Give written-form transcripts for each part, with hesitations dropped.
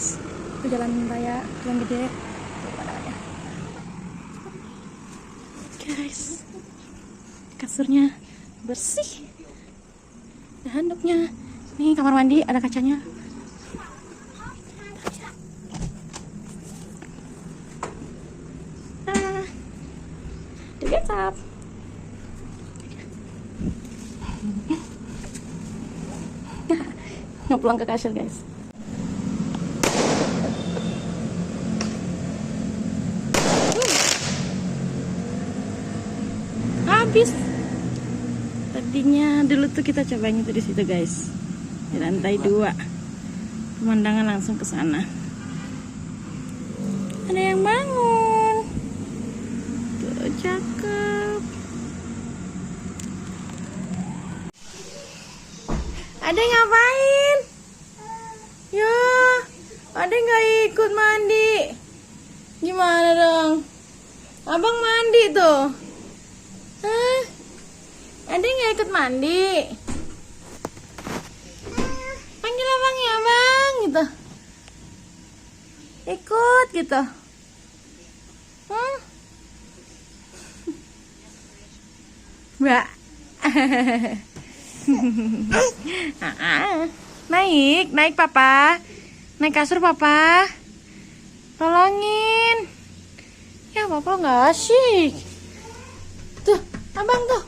guys. Itu jalan raya, jalan gede. Guys, kasurnya bersih. Handuknya. Nih kamar mandi ada kacanya. Get up. Ngeplong ke kasur guys. Habis. Tadinya dulu tuh kita cobain itu di situ guys, di lantai 2. Pemandangan langsung ke sana. Ada yang bangun. Tuh cakep. Ada yang ngapain? Ya, ada nggak ikut mandi? Gimana dong? Abang mandi tuh. Hah? Ada nggak ikut mandi? Panggil abang ya bang, gitu. Ikut gitu. Mbak. Naik papa. Naik kasur papa. Tolongin. Ya papa nggak asyik. Tuh, abang tuh.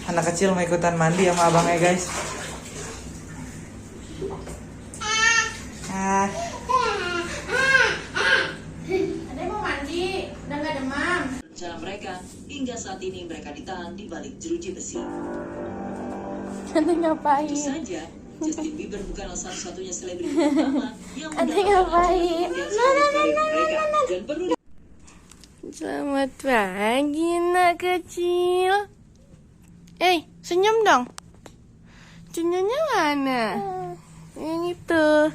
Anak kecil mau ikutan mandi sama abangnya guys. Ada yang mau mandi, udah nggak demam. Rencana mereka hingga saat ini mereka ditahan di balik jeruji besi. Ada ngapain? Tentu saja Justin Bieber bukanlah satu-satunya selebriti pertama yang Ada ngapain? mereka dan perlu Selamat pagi nak kecil. Senyum dong. Senyumnya mana? Yang itu.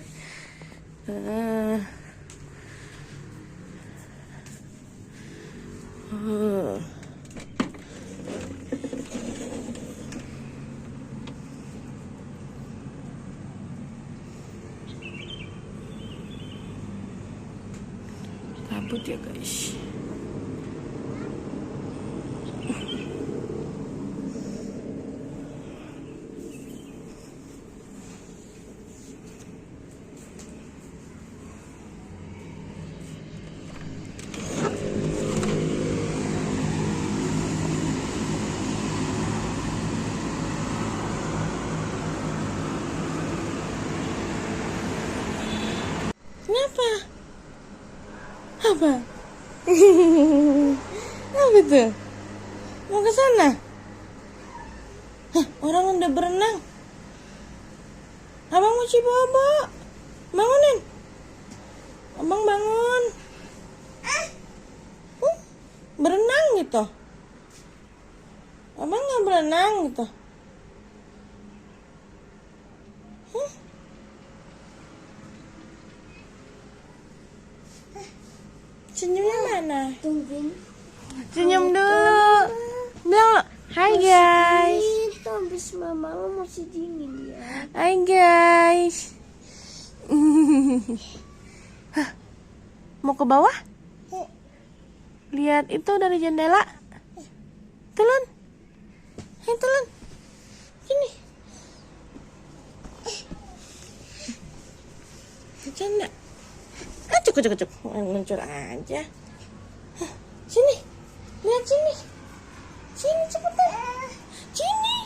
Kabut ya guys. Kenapa? Apa? Apa itu? Mau ke sana? Hah, orang udah berenang. Abang mau cibobo. Bangunin. Abang bangun. Berenang gitu. Abang nggak berenang gitu. Senyumnya mana? Senyum dulu. Bilang, hai guys. Itu habis mama masih dingin ya. Hai guys. Hah, mau ke bawah? Lihat itu dari jendela. Tulun. Hai Tulun. Sini. Bercanda. Cuk. Muncul aja. Hah, sini. Lihat sini. Sini cepetan. Sini.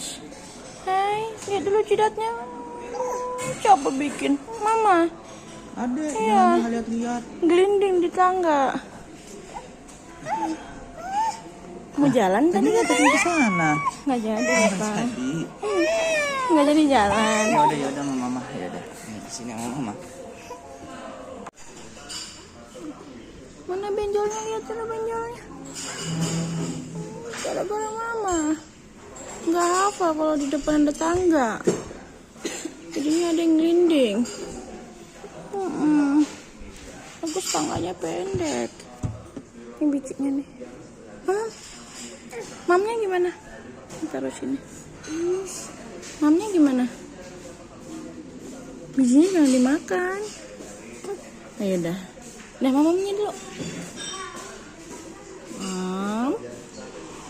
guys. Hai, lihat dulu jidatnya. Coba bikin, Mama. Ada, Iya. jangan lihat-lihat. Gelinding di tangga. Mau jalan tadi Tadi katanya? ke sana. Nggak jadi, Pak. Tadi. Nggak jadi jalan. Ya udah mama. Ya udah. Nih, sini sama mama. Mana benjolnya? Lihat dulu benjolnya. Gara-gara Mama. Nggak hafal kalau di depan ada tangga. Jadinya ada yang ngelinding. Bagus tangganya pendek. Ini bijinya nih. Mamnya gimana? Taruh sini. Mamnya gimana? Bijinya jangan dimakan. Ayo dah. Dah mamanya dulu.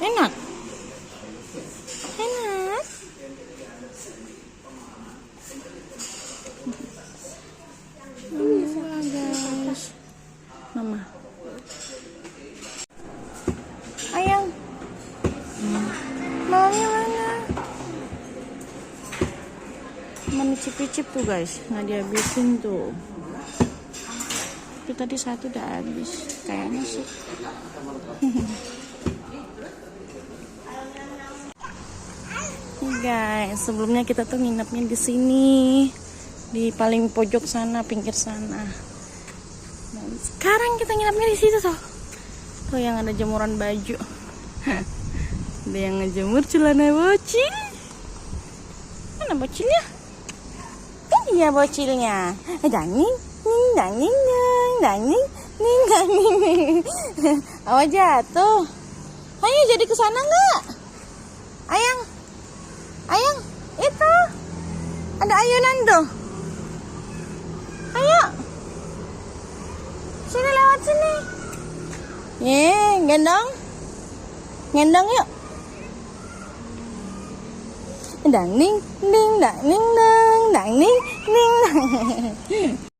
Enak. Enak. Guys. Mama. Ayang. Mamanya mana? Mana cip-cip tuh guys, nggak dihabisin tuh. Itu tadi satu udah habis, kayaknya sih. Guys, sebelumnya kita tuh nginepnya di sini, di paling pojok sana, pinggir sana. Dan sekarang kita nginepnya di situ tuh. Tuh yang ada jemuran baju. Ada yang ngejemur celana bocil. Mana bocilnya? Iya bocilnya. Danging, danging, danging, danging. Awas jatuh. Ayo jadi kesana nggak? Ayang, ayang, itu ada ayunan tuh. Ayo, sini lewat sini. Gendong, gendong yuk. Dang ning ding dang ning dang dang ning ding dang.